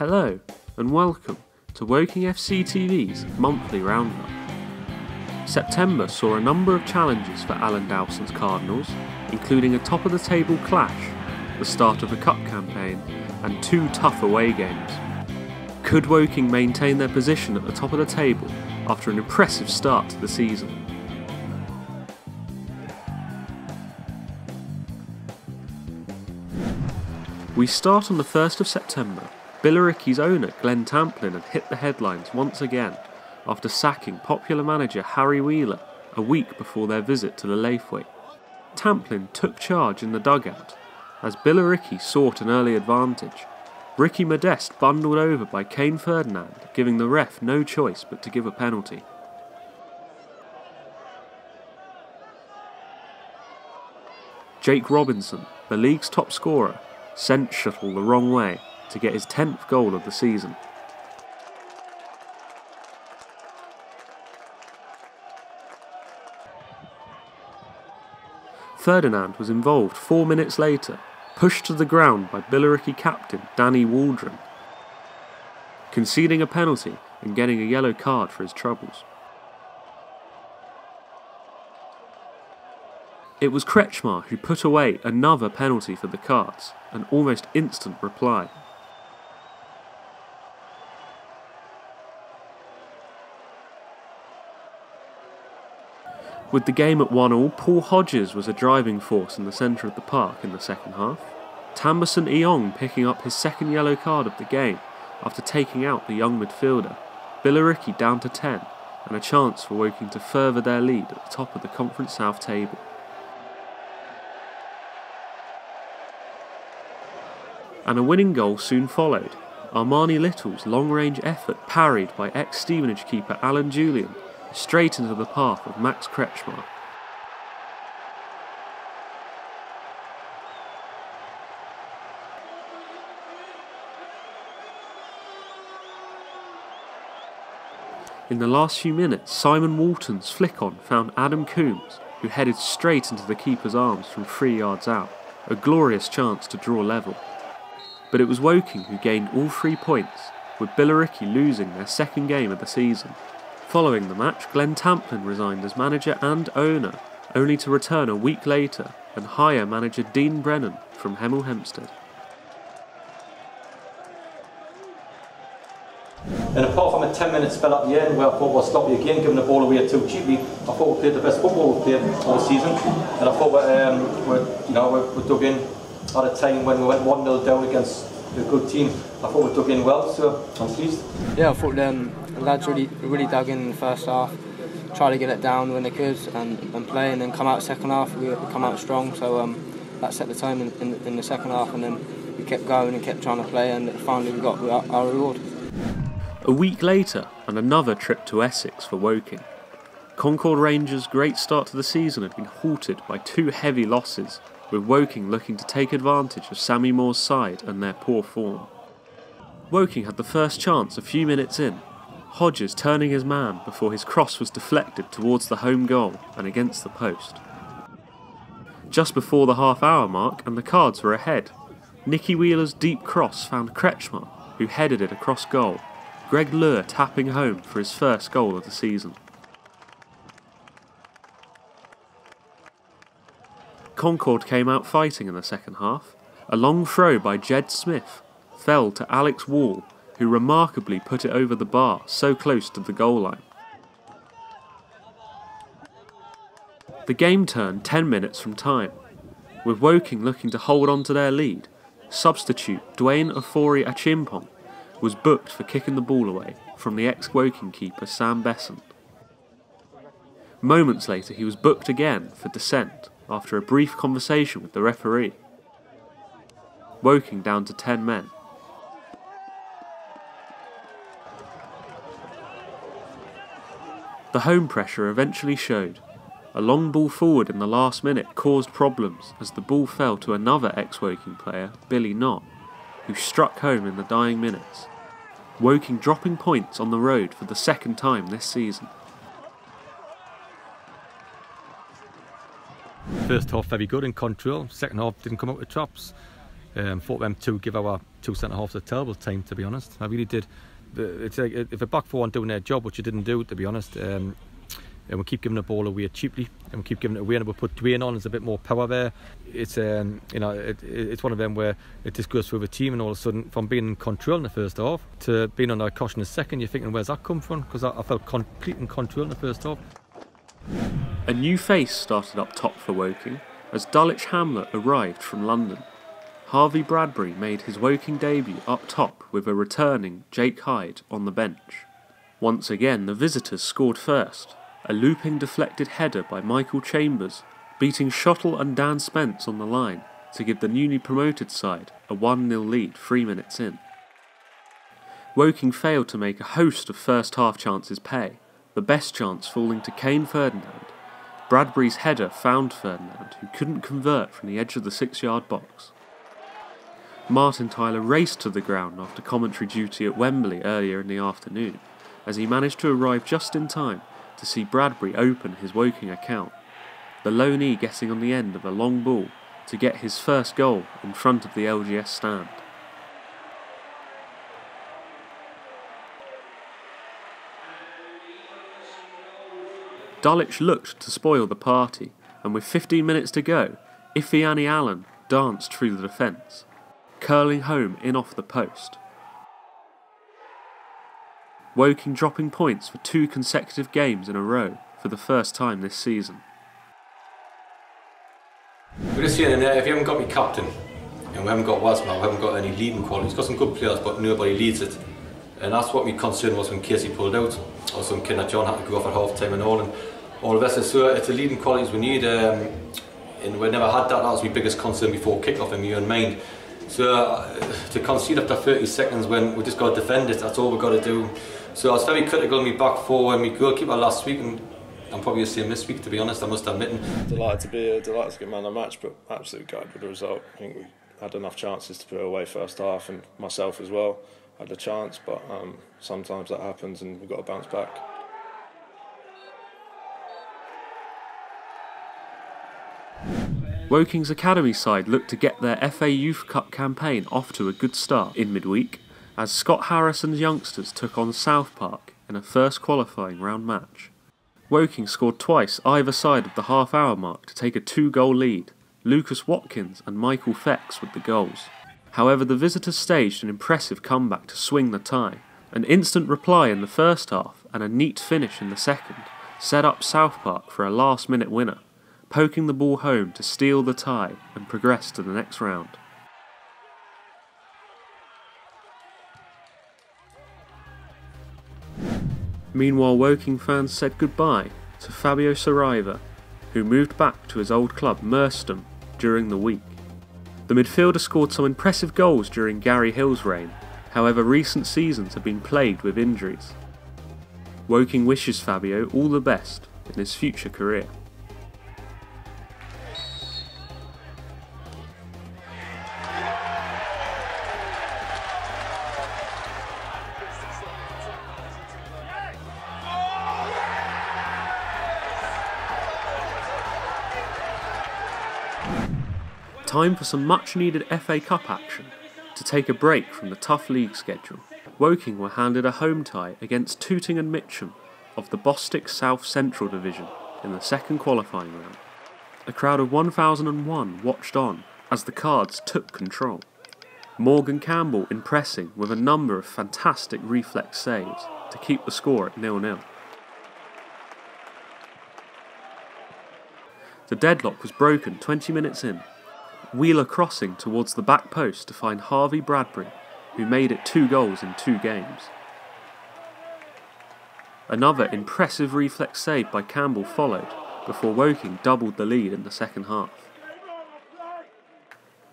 Hello and welcome to Woking FC TV's monthly roundup. September saw a number of challenges for Alan Dowson's Cardinals, including a top-of-the-table clash, the start of a cup campaign and 2 tough away games. Could Woking maintain their position at the top of the table after an impressive start to the season? We start on the 1st of September. Billericay's owner Glenn Tamplin had hit the headlines once again after sacking popular manager Harry Wheeler a week before their visit to the Lafeway. Tamplin took charge in the dugout as Billericay sought an early advantage. Ricky Modeste bundled over by Kane Ferdinand, giving the ref no choice but to give a penalty. Jake Robinson, the league's top scorer, sent Shuttle the wrong way to get his 10th goal of the season. Ferdinand was involved 4 minutes later, pushed to the ground by Billericay captain Danny Waldron, conceding a penalty and getting a yellow card for his troubles. It was Kretschmar who put away another penalty for the Cards, an almost instant reply. With the game at 1-1, Paul Hodges was a driving force in the centre of the park in the second half. Tamberson Eong picking up his second yellow card of the game after taking out the young midfielder. Billericay down to 10 and a chance for Woking to further their lead at the top of the Conference South table. And a winning goal soon followed. Armani Little's long-range effort parried by ex-Stevenage keeper Alan Julian straight into the path of Max Kretschmar. In the last few minutes, Simon Walton's flick-on found Adam Coombs, who headed straight into the keeper's arms from 3 yards out, a glorious chance to draw level. But it was Woking who gained all 3 points, with Billericay losing their second game of the season. Following the match, Glenn Tamplin resigned as manager and owner, only to return a week later and hire manager Dean Brennan from Hemel Hempstead. And apart from a 10-minute spell at the end where I thought we'll stop you again, giving the ball away too cheaply, I thought we played the best football we've played all season. And I thought we dug in at a time when we went 1-0 down against a good team. I thought we dug in well, so I'm pleased. Yeah, I thought the lads really dug in the first half, tried to get it down when they could and play, and then come out second half. We come out strong, so that set the tone in the second half, and then we kept going and kept trying to play, and finally we got our reward. A week later, and another trip to Essex for Woking. Concord Rangers' great start to the season had been halted by 2 heavy losses, with Woking looking to take advantage of Sammy Moore's side and their poor form. Woking had the first chance a few minutes in, Hodges turning his man before his cross was deflected towards the home goal and against the post. Just before the half-hour mark and the Cards were ahead, Nicky Wheeler's deep cross found Kretschmar, who headed it across goal, Greg Lure tapping home for his first goal of the season. Concord came out fighting in the second half. A long throw by Jed Smith fell to Alex Wall, who remarkably put it over the bar so close to the goal line. The game turned 10 minutes from time, with Woking looking to hold on to their lead. Substitute Dwayne Ofori Achimpong was booked for kicking the ball away from the ex-Woking keeper Sam Besant. Moments later he was booked again for dissent after a brief conversation with the referee. Woking down to 10 men. The home pressure eventually showed. A long ball forward in the last minute caused problems as the ball fell to another ex-Woking player, Billy Knott, who struck home in the dying minutes. Woking dropping points on the road for the second time this season. First half very good in control, second half didn't come up with tops. Thought them two give our two centre-halves a terrible time, to be honest. I really did. It's like, if a back four aren't doing their job, which they didn't do, to be honest, and we keep giving the ball away cheaply, and we keep giving it away, and we put Dwayne on, there's a bit more power there. It's it's one of them where it just goes through the team, and all of a sudden, from being in control in the first half to being under caution in the second, you're thinking, where's that come from? Because I felt complete in control in the first half. A new face started up top for Woking as Dulwich Hamlet arrived from London. Harvey Bradbury made his Woking debut up top with a returning Jake Hyde on the bench. Once again the visitors scored first, a looping deflected header by Michael Chambers, beating Shottle and Dan Spence on the line to give the newly promoted side a 1-0 lead 3 minutes in. Woking failed to make a host of first half chances pay, the best chance falling to Kane Ferdinand. Bradbury's header found Ferdinand, who couldn't convert from the edge of the 6-yard box. Martin Tyler raced to the ground after commentary duty at Wembley earlier in the afternoon, as he managed to arrive just in time to see Bradbury open his Woking account, the loanee getting on the end of a long ball to get his first goal in front of the LGS stand. Dulwich looked to spoil the party, and with 15 minutes to go, Ifeanyi Allen danced through the defence, curling home in off the post. Woking dropping points for 2 consecutive games in a row for the first time this season. We're just saying if you haven't got me captain, and we haven't got Wasma, we haven't got any leading qualities, we've got some good players but nobody leads it. And that's what my concern was when Casey pulled out, or some kid that John had to go off at half time and all of this. So it's the leading qualities we need, and we never had that. That was my biggest concern before kick-off in my own mind. So to concede after 30 seconds when we just got to defend it, that's all we've got to do. So I was very critical of my back four and my goalkeeper last week, and I'm probably the same this week, to be honest, I must admit. Delighted to get man of the match, but absolutely gutted with the result. I think we had enough chances to put it away first half, and myself as well had a chance, but sometimes that happens and we've got to bounce back. Woking's academy side looked to get their FA Youth Cup campaign off to a good start in midweek, as Scott Harrison's youngsters took on South Park in a first qualifying round match. Woking scored twice either side of the half-hour mark to take a 2-goal lead, Lucas Watkins and Michael Fecks with the goals. However, the visitors staged an impressive comeback to swing the tie. An instant reply in the first half and a neat finish in the second set up South Park for a last-minute winner, poking the ball home to steal the tie and progress to the next round. Meanwhile, Woking fans said goodbye to Fabio Saraiva, who moved back to his old club Merstham during the week. The midfielder scored some impressive goals during Gary Hill's reign, however recent seasons have been plagued with injuries. Woking wishes Fabio all the best in his future career. Time for some much needed FA Cup action to take a break from the tough league schedule. Woking were handed a home tie against Tooting and Mitcham of the Bostik South Central Division in the second qualifying round. A crowd of 1,001 watched on as the Cards took control. Morgan Campbell impressing with a number of fantastic reflex saves to keep the score at 0-0. The deadlock was broken 20 minutes in, Wheeler crossing towards the back post to find Harvey Bradbury, who made it 2 goals in 2 games. Another impressive reflex save by Campbell followed, before Woking doubled the lead in the second half.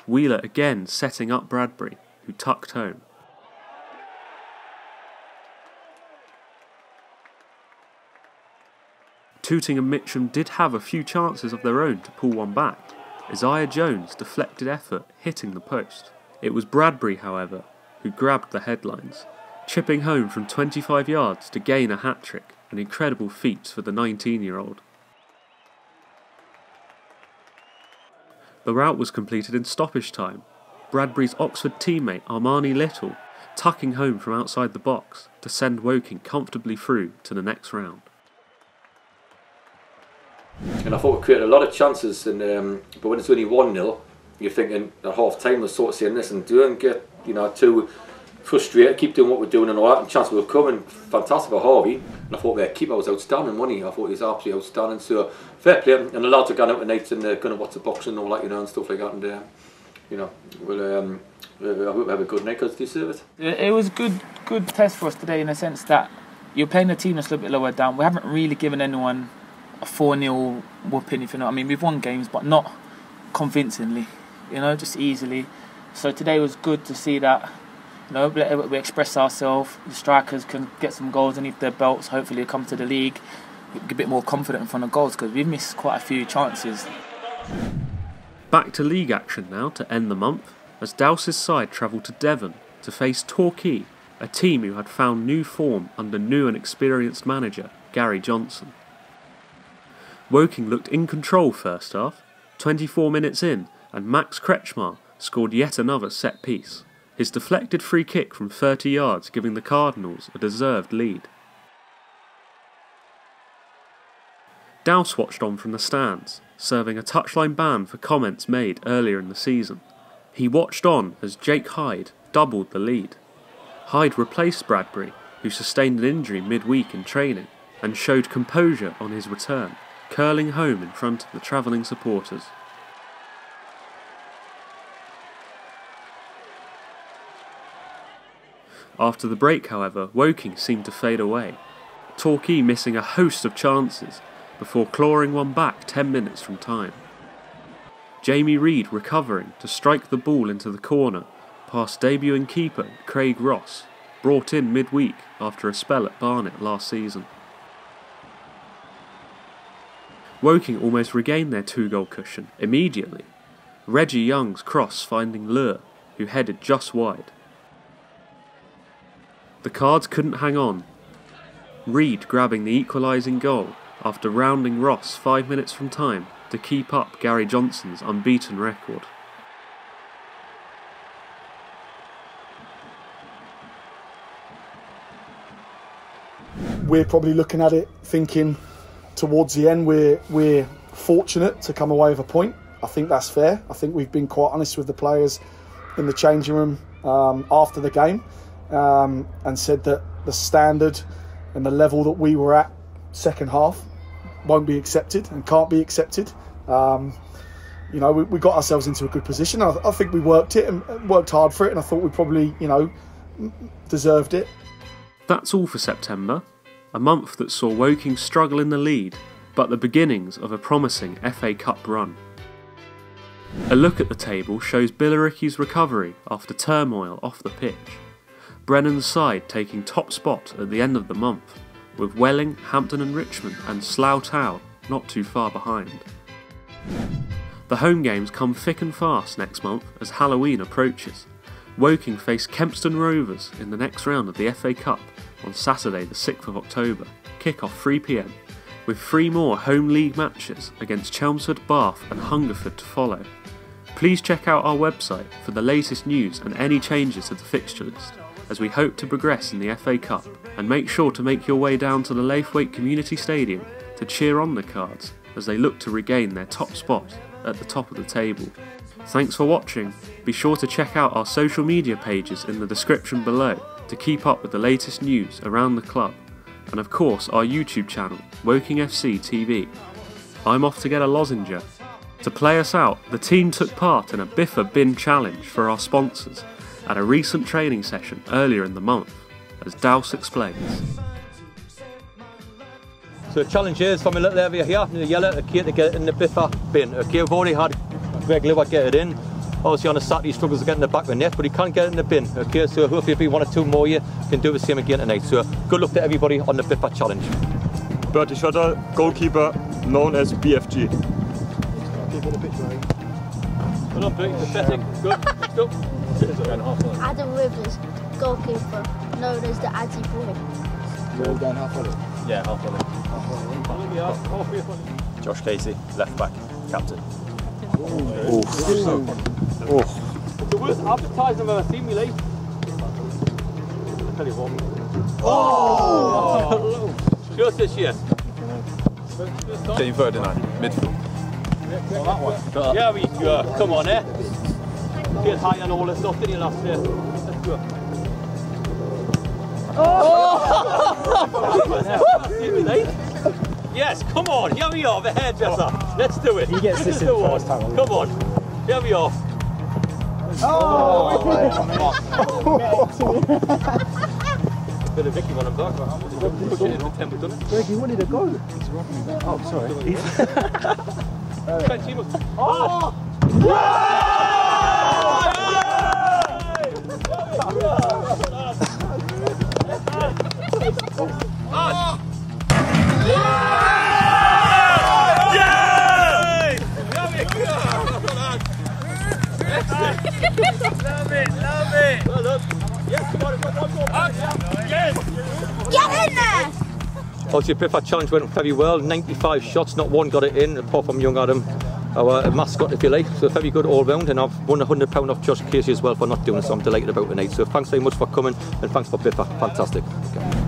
Wheeler again setting up Bradbury, who tucked home. Tooting and Mitcham did have a few chances of their own to pull one back. Isaiah Jones' deflected effort hitting the post. It was Bradbury, however, who grabbed the headlines, chipping home from 25 yards to gain a hat-trick, an incredible feat for the 19-year-old. The rout was completed in stoppage time, Bradbury's Oxford teammate Armani Little tucking home from outside the box to send Woking comfortably through to the next round. And I thought we created a lot of chances, and but when it's only 1-0, you're thinking at half time we're sort of saying this and don't get too frustrated, keep doing what we're doing and all that, and chances will come. And fantastic for Harvey, and I thought their keeper was outstanding, wasn't he? I thought he was absolutely outstanding, so fair play. And the lads are going out tonight and they're going to watch the boxing and all that, and stuff like that, and we'll I hope we have a good night because they deserve it. It was a good test for us today, in the sense that you're playing a team that's a little bit lower down. We haven't really given anyone a 4-0 whooping, if you know what I mean. We've won games, but not convincingly, just easily. So today was good to see that, we express ourselves, the strikers can get some goals underneath their belts, hopefully come to the league a bit more confident in front of goals, because we've missed quite a few chances. Back to league action now to end the month, as Douse's side travelled to Devon to face Torquay, a team who had found new form under new and experienced manager Gary Johnson. Woking looked in control first half, 24 minutes in, and Max Kretschmar scored yet another set piece, his deflected free kick from 30 yards giving the Cardinals a deserved lead. Dowse watched on from the stands, serving a touchline ban for comments made earlier in the season. He watched on as Jake Hyde doubled the lead. Hyde replaced Bradbury, who sustained an injury midweek in training, and showed composure on his return, curling home in front of the travelling supporters. After the break, however, Woking seemed to fade away, Torquay missing a host of chances before clawing one back 10 minutes from time. Jamie Reid recovering to strike the ball into the corner past debuting keeper Craig Ross, brought in midweek after a spell at Barnet last season. Woking almost regained their 2-goal cushion immediately, Reggie Young's cross finding Lure, who headed just wide. The Cards couldn't hang on, Reid grabbing the equalising goal after rounding Ross 5 minutes from time to keep up Gary Johnson's unbeaten record. We're probably looking at it thinking towards the end we're fortunate to come away with a point. I think that's fair. I think we've been quite honest with the players in the changing room after the game and said that the standard and the level that we were at second half won't be accepted and can't be accepted. We got ourselves into a good position. I think we worked it and worked hard for it, and I thought we probably deserved it. That's all for September, a month that saw Woking struggle in the lead, but the beginnings of a promising FA Cup run. A look at the table shows Billericay's recovery after turmoil off the pitch, Brennan's side taking top spot at the end of the month, with Welling, Hampton and Richmond and Slough Town not too far behind. The home games come thick and fast next month as Halloween approaches. Woking face Kempston Rovers in the next round of the FA Cup on Saturday the 6th of October, kick-off 3 p.m, with 3 more home league matches against Chelmsford, Bath and Hungerford to follow. Please check out our website for the latest news and any changes to the fixture list, as we hope to progress in the FA Cup, and make sure to make your way down to the Laithwaite Community Stadium to cheer on the Cards as they look to regain their top spot at the top of the table. Thanks for watching. Be sure to check out our social media pages in the description below to keep up with the latest news around the club, and of course our YouTube channel, Woking FC TV. I'm off to get a lozenge. To play us out, the team took part in a Biffa Bin challenge for our sponsors at a recent training session earlier in the month, as Dowse explains. So the challenge is from a little area here in the yellow to get it in the Biffa Bin. Okay, we've already had Greg Liwat get it in. Obviously on a Saturday he struggles to get in the back of the net, but he can't get it in the bin. Okay, so hopefully if we 1 or 2 more you can do the same again tonight. So good luck to everybody on the Biffa challenge. Bertie Schotter, goalkeeper, known as BFG. Well done, Bertie, pathetic. Good, let's go. Adam Rivers, goalkeeper, known as the Addy Boy. You're all going half volley? Yeah, half volley. Josh Casey, left back, captain. Oh. It's the worst advertising I've ever seen in my life. I'll tell you what. Oh! Sure says yes. Team third tonight, midfield. Oh, that one. Yeah, we go. Come on, eh? Get high and all this stuff, didn't you, last year? Let's go. Yes, come on, here we are, the hairdresser. Let's do it. He gets this in the first time. Come on, here we are. Bit of Vicky when I'm back. Push it in the temple, done it? Greg, he wanted to go. Oh, sorry. Oh! Love it, love it. Well done. Yes, come on, one more. Yes. Get in there! Obviously, Biff challenge went very well. 95 shots, not one got it in, apart from young Adam, our mascot, if you like. So very good all round, and I've won £100 off Josh Casey as well for not doing it, so I'm delighted about tonight. So thanks very much for coming, and thanks for Biff. Fantastic. Okay.